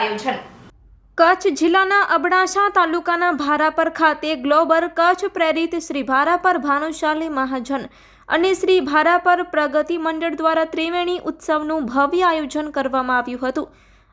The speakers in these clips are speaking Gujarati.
આયોજન। કચ્છ જિલ્લાના અબડાસા તાલુકાના ભારાપર ખાતે ગ્લોબલ કચ્છ પ્રેરિત શ્રી ભારાપર ભાનુશાલી મહાજન અને શ્રી ભારાપર પ્રગતિ મંડળ દ્વારા ત્રિવેણી ઉત્સવનું ભવ્ય આયોજન કરવામાં આવ્યું હતું।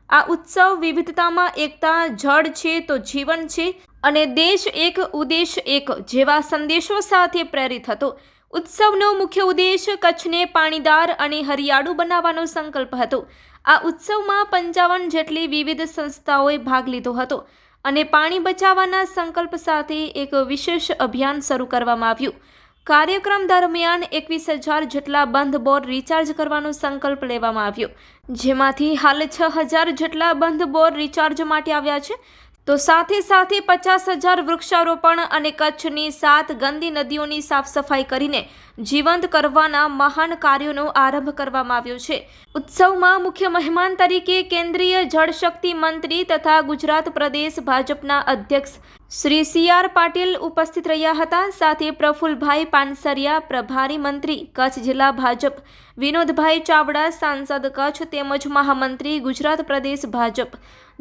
આ ઉત્સવ વિવિધતામાં એકતા, જળ છે તો જીવન છે અને દેશ એક ઉદ્દેશ એક જેવા સંદેશો સાથે પ્રેરિત હતો। ઉત્સવનો મુખ્ય ઉદ્દેશ કચ્છને પાણીદાર અને હરિયાળું બનાવવાનો સંકલ્પ હતો। આ ઉત્સવમાં 55 જેટલી વિવિધ સંસ્થાઓએ ભાગ લીધો હતો અને પાણી બચાવવાના સંકલ્પ સાથે એક વિશેષ અભિયાન શરૂ કરવામાં આવ્યું। કાર્યક્રમ દરમિયાન 21,000 જેટલા બંધ બોર રિચાર્જ કરવાનો સંકલ્પ લેવામાં આવ્યો, જેમાંથી હાલ 6,000 જેટલા બંધ બોર રિચાર્જ માટે આવ્યા છે, તો સાથે સાથે 50,000 વૃક્ષારોપણ અને કચ્છની 7 ગંદી નદીઓની સાફ સફાઈ કરીને જીવંત કરવાના મહાન કાર્યોનો આરંભ કરવામાં આવ્યો છે। ઉત્સવમાં મુખ્ય મહેમાન તરીકે કેન્દ્રીય જળશક્તિ મંત્રી તથા ગુજરાત પ્રદેશ ભાજપના અધ્યક્ષ શ્રી CR પાટીલ ઉપસ્થિત રહ્યા હતા। સાથે પ્રફુલભાઈ પાનસરિયા, પ્રભારી મંત્રી કચ્છ જિલ્લા ભાજપ, વિનોદભાઈ ચાવડા, સાંસદ કચ્છ તેમજ મહામંત્રી ગુજરાત પ્રદેશ ભાજપ,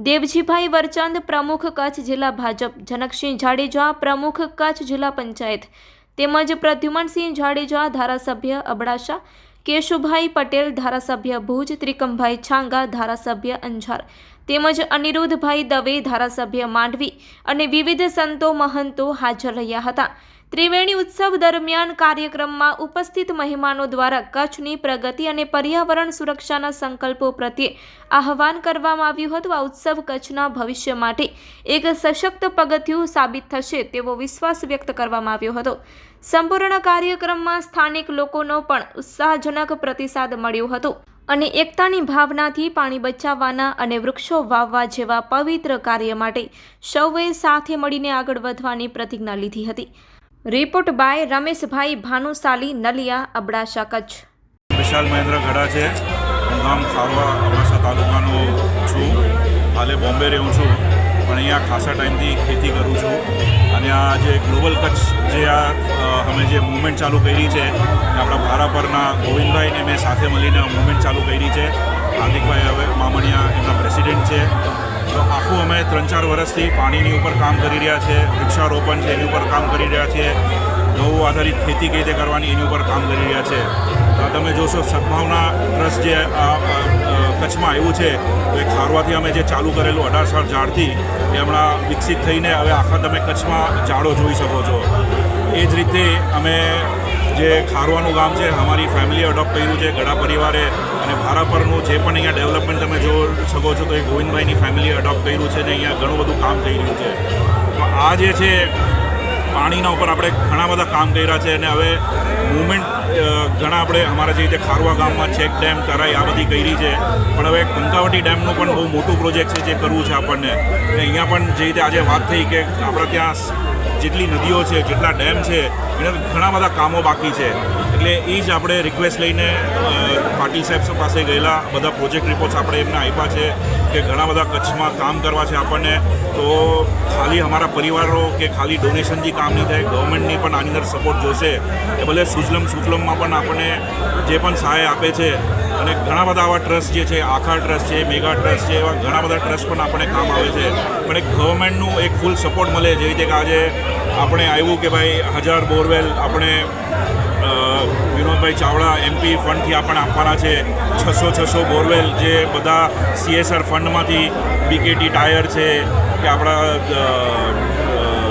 દેવજીભાઈ વરચંદ, પ્રમુખ કચ્છ જિલ્લા ભાજપ, જનકસિંહ જાડેજા, પ્રમુખ કચ્છ જિલ્લા પંચાયત તેમજ પ્રદ્યુમનસિંહ જાડેજા, ધારાસભ્ય અબડાસા, કેશુભાઈ પટેલ, ધારાસભ્ય ભુજ, ત્રિકમભાઈ છાંગા, ધારાસભ્ય અંજાર તેમજ અનિરુદ્ધભાઈ દવે, ધારાસભ્ય માંડવી અને વિવિધ સંતો મહંતો હાજર રહ્યા હતા। ત્રિવેણી ઉત્સવ દરમિયાન કાર્યક્રમમાં ઉપસ્થિત મહેમાનો દ્વારા કચ્છની પ્રગતિ અને પર્યાવરણ સુરક્ષાના સંકલ્પો પ્રત્યે આહ્વાન કરવામાં આવ્યું હતું। આ ઉત્સવ કચ્છના ભવિષ્ય માટે એક સશક્ત પગથિયું સાબિત થશે તેવો વિશ્વાસ વ્યક્ત કરવામાં આવ્યો હતો। સંપૂર્ણ કાર્યક્રમમાં સ્થાનિક લોકોનો પણ ઉત્સાહજનક પ્રતિસાદ મળ્યો હતો અને એકતાની ભાવનાથી પાણી બચાવવાના અને વૃક્ષો વાવવા જેવા પવિત્ર કાર્ય માટે સૌએ સાથે મળીને આગળ વધવાની પ્રતિજ્ઞા લીધી હતી। Report by Rameshbhai Bhanushali, Naliya, Abdasa, Kutch. વિશાલ મહેન્દ્ર ગડા છે। હું ગામ ખારવા અબડાસા તાલુકાનો છું। હાલે બોમ્બે રહું છું, પણ અહીંયા ખાસા ટાઈમથી ખેતી કરું છું। અને આ જે ગ્લોબલ કચ્છ જે અમે જે મૂવમેન્ટ ચાલુ કરી છે, આપણા ભારાપરના ગોવિંદભાઈને મેં સાથે મળીને મૂવમેન્ટ ચાલુ કરી છે। હાર્દિકભાઈ હવે મામણિયા એમના પ્રેસિડેન્ટ છે। તો આખું અમે 3-4 વર્ષથી પાણીની ઉપર કામ કરી રહ્યા છે, વૃક્ષારોપણ છે એની ઉપર કામ કરી રહ્યા છે, ગૌ આધારિત ખેતી કઈ રીતે કરવાની એની ઉપર કામ કરી રહ્યા છે। તો તમે જોશો સદભાવના ટ્રસ્ટ જે કચ્છમાં આવ્યું છે, તો એ ખારવાથી અમે જે ચાલુ કરેલું 18 ઝાડથી એ હમણાં વિકસિત થઈને હવે આખા તમે કચ્છમાં ઝાડો જોઈ શકો છો। એ જ રીતે અમે જે ખારવાનું ગામ છે, અમારી ફેમિલીએ અડોપ્ટ કર્યું છે ગડા પરિવારે, અને ભારાપરનું જે પણ અહીંયા ડેવલપમેન્ટ તમે જોઈ શકો છો તો એ ગોવિંદભાઈની ફેમિલીએ અડોપ્ટ કર્યું છે ને અહીંયા ઘણું બધું કામ થઈ રહ્યું છે। તો આ જે છે પાણીના ઉપર આપણે ઘણા બધા કામ કર્યા છે અને હવે મૂવમેન્ટ ઘણા આપણે અમારા જે રીતે ખારવા ગામમાં ચેક ડેમ, તરાઈ આ બધી કરી છે, પણ હવે કંકાવટી ડેમનું પણ બહુ મોટું પ્રોજેક્ટ છે જે કરવું છે આપણને। અને અહીંયા પણ જે રીતે આજે વાત થઈ કે આપણા ત્યાં જેટલી નદીઓ છે, જેટલા ડેમ છે, એના ઘણા બધા કામો બાકી છે। એટલે એ જ આપણે રિક્વેસ્ટ લઈને પાટીલ સાહેબ પાસે ગયેલા, બધા પ્રોજેક્ટ રિપોર્ટ્સ આપણે એમને આપ્યા છે કે ઘણા બધા કચ્છમાં કામ કરવા છે આપણને। તો ખાલી અમારા પરિવારો કે ખાલી ડોનેશનથી કામ નહીં થાય, ગવર્મેન્ટની પણ આની અંદર સપોર્ટ જોશે। એ ભલે સુજલમ સુફલમમાં પણ આપણને જે પણ સહાય આપે છે, અને ઘણા બધા આવા ટ્રસ્ટ જે છે, આખા ટ્રસ્ટ છે, મેગા ટ્રસ્ટ છે, એવા ઘણા બધા ટ્રસ્ટ પણ આપણને કામ આવે છે, પણ એક ગવર્મેન્ટનું એક ફૂલ સપોર્ટ મળે। જેવી રીતે કે આજે આપણે આવ્યું કે ભાઈ 1000 બોરવેલ આપણે વિનોદભાઈ ચાવડા MP ફંડથી આપણને આપવાના છે, 600 બોરવેલ જે બધા CSR ફંડમાંથી BKT ટાયર છે કે આપણા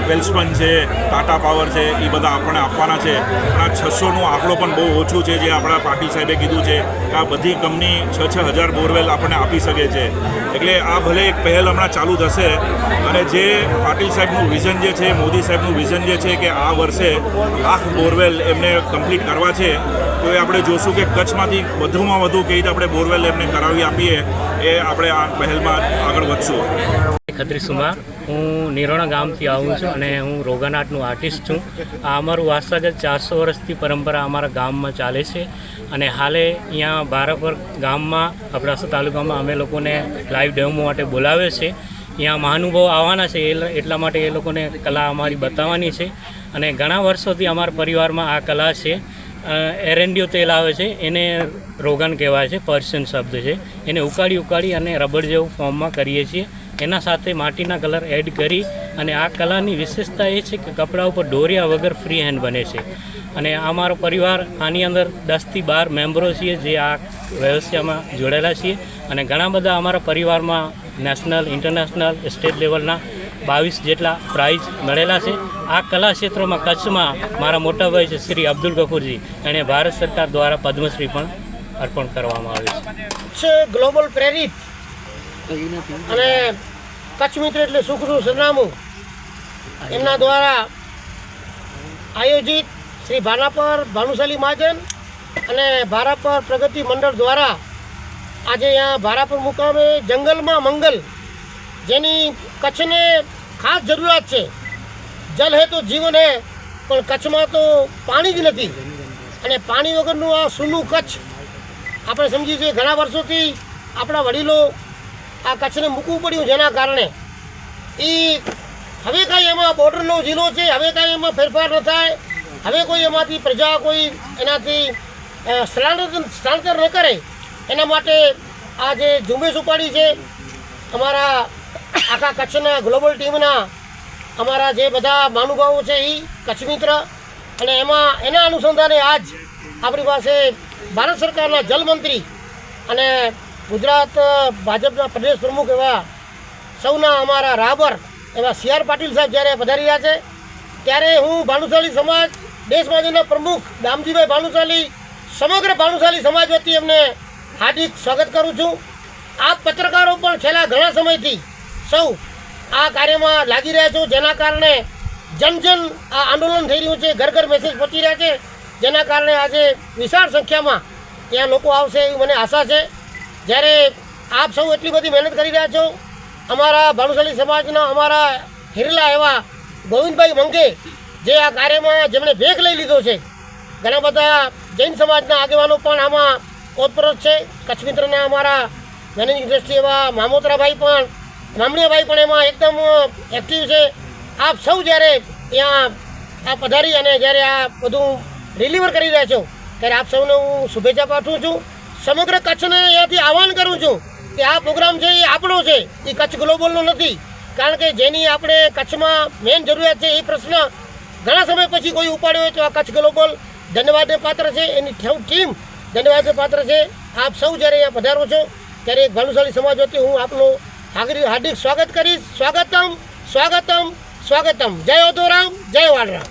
વેલ્સપન છે, ટાટા પાવર છે, એ બધા આપણને આપવાના છે। પણ આ 600નો આંકડો પણ બહુ ઓછું છે, જે આપણા પાટીલ સાહેબે કીધું છે કે આ બધી કંપની 6,000 બોરવેલ આપણને આપી શકે છે। એટલે આ ભલે એક પહેલ હમણાં ચાલુ થશે, અને જે પાટીલ સાહેબનું વિઝન જે છે, મોદી સાહેબનું વિઝન જે છે કે આ વર્ષે 1,00,000 બોરવેલ એમને કમ્પ્લીટ કરવા છે, તો એ આપણે જોશું કે કચ્છમાંથી વધુમાં વધુ કઈ રીતે આપણે બોરવેલ એમને કરાવી આપીએ, એ આપણે આ પહેલમાં આગળ વધશું। ખત્રી સુમાર, હું નિરોણા ગામથી આવું છું અને હું રોગન આર્ટનું આર્ટિસ્ટ છું। આ અમારું વારસાગત 400 વર્ષથી પરંપરા અમારા ગામમાં ચાલે છે અને હાલે અહીંયા ભારાપર ગામમાં અબડાસા તાલુકામાં અમે લોકોને લાઈવ ડેમો માટે બોલાવે છે। અહીંયા મહાનુભાવો આવવાના છે, એટલા માટે એ લોકોને કલા અમારી બતાવવાની છે અને ઘણા વર્ષોથી અમારા પરિવારમાં આ કલા છે। એરંડિયો તેલ આવે છે એને રોગન કહેવાય છે, પર્શિયન શબ્દ છે. એને ઉકાળી અને રબર જેવું ફોર્મમાં કરીએ છીએ. એના સાથે માટીના કલર એડ કરી અને આ કલાની વિશેષતા એ છે કે કપડા ઉપર દોર્યા વગર ફ્રી હેન્ડ બને છે. અને અમારો પરિવાર આની અંદર 10 થી 12 મેમ્બરો છીએ જે આ વ્યવસાયમાં જોડાયેલા છીએ. અને ઘણા બધા અમારા પરિવારમાં નેશનલ, ઇન્ટરનેશનલ, સ્ટેટ લેવલના 22 જેટલા પ્રાઇઝ મળેલા છે. આ કલા ક્ષેત્રમાં કચ્છમાં મારા મોટા ભાઈ છે શ્રી અબ્દુલ ગફુરજી, એણે ભારત સરકાર દ્વારા પદ્મશ્રી પણ અર્પણ કરવામાં આવે છે. કચ્છ ગ્લોબલ પ્રેરિત અને કચ્છ મિત્ર એટલે સુખનું સરનામું એમના દ્વારા આયોજિત શ્રી ભારાપર ભાનુશાલી મહાજન અને ભારાપર પ્રગતિ મંડળ દ્વારા આજે અહીંયા ભારાપર મુકામે જંગલમાં મંગલ, જેની કચ્છને ખાસ જરૂરિયાત છે. જલ હે તો જીવન હે, પણ કચ્છમાં તો પાણી જ નથી. અને પાણી વગરનું આ સૂનું કચ્છ આપણે સમજીએ છીએ. ઘણા વર્ષોથી આપણા વડીલો આ કચ્છને મૂકવું પડ્યું, જેના કારણે એ હવે કાંઈ એમાં બોર્ડરનો જિલ્લો છે, હવે કાંઈ એમાં ફેરફાર ન થાય, હવે કોઈ એમાંથી પ્રજા કોઈ એનાથી સ્થળાંતર ન કરે, એના માટે આ જે ઝુંબેશ ઉપાડી છે અમારા આખા કચ્છના ગ્લોબલ ટીમના અમારા જે બધા મહાનુભાવો છે એ કચ્છ મિત્ર. અને એના અનુસંધાને આજ આપણી પાસે ભારત સરકારના જલમંત્રી અને ગુજરાત ભાજપના પ્રદેશ પ્રમુખ એવા સૌના અમારા રાહબર એવા CR પાટીલ સાહેબ જ્યારે પધારી રહ્યા છે, ત્યારે હું ભાનુશાલી સમાજ દેશવાસીના પ્રમુખ દામજીભાઈ ભાનુશાલી, સમગ્ર ભાનુશાલી સમાજ વતી એમને હાર્દિક સ્વાગત કરું છું. આપ પત્રકારો પણ છેલ્લા ઘણા સમયથી સૌ આ કાર્યમાં લાગી રહ્યા છો, જેના કારણે જન આ આંદોલન થઈ રહ્યું છે, ઘર મેસેજ પહોંચી રહ્યા છે, જેના કારણે આજે વિશાળ સંખ્યામાં ત્યાં લોકો આવશે એવી મને આશા છે. જ્યારે આપ સૌ એટલી બધી મહેનત કરી રહ્યા છો, અમારા ભાનુશાલી સમાજના અમારા હિરલા એવા ગોવિંદભાઈ મંગે જે આ કાર્યમાં જેમણે ભેગ લઈ લીધો છે, ઘણા બધા જૈન સમાજના આગેવાનો પણ આમાં ઓતપ્રોત છે. કચ્છ મિત્રના અમારા મેનેજિંગ ટ્રસ્ટી એવા મામોતરાભાઈ પણ, મામણીયાભાઈ પણ એમાં એકદમ એક્ટિવ છે. આપ સૌ જ્યારે ત્યાં આ પધારી અને જ્યારે આ બધું ડિલિવર કરી રહ્યા છો, ત્યારે આપ સૌને હું શુભેચ્છા પાઠવું છું. સમગ્ર કચ્છને અહીંયાથી આહ્વાન કરું છું કે આ પ્રોગ્રામ છે એ આપણો છે, એ કચ્છ ગ્લોબલનો નથી. કારણ કે જેની આપણે કચ્છમાં મેઇન જરૂરિયાત છે એ પ્રશ્ન ઘણા સમય પછી કોઈ ઉપાડ્યો હોય તો આ કચ્છ ગ્લોબલ ધન્યવાદને પાત્ર છે, એની ટીમ ધન્યવાદને પાત્ર છે. આપ સૌ જ્યારે અહીંયા પધારો છો ત્યારે એક ભાનુશાલી સમાજ વતી હું આપનું હાર્દિક સ્વાગત કરીશ. સ્વાગતમ સ્વાગતમ સ્વાગતમ. જય ઓધોરામ, જય વાલરામ.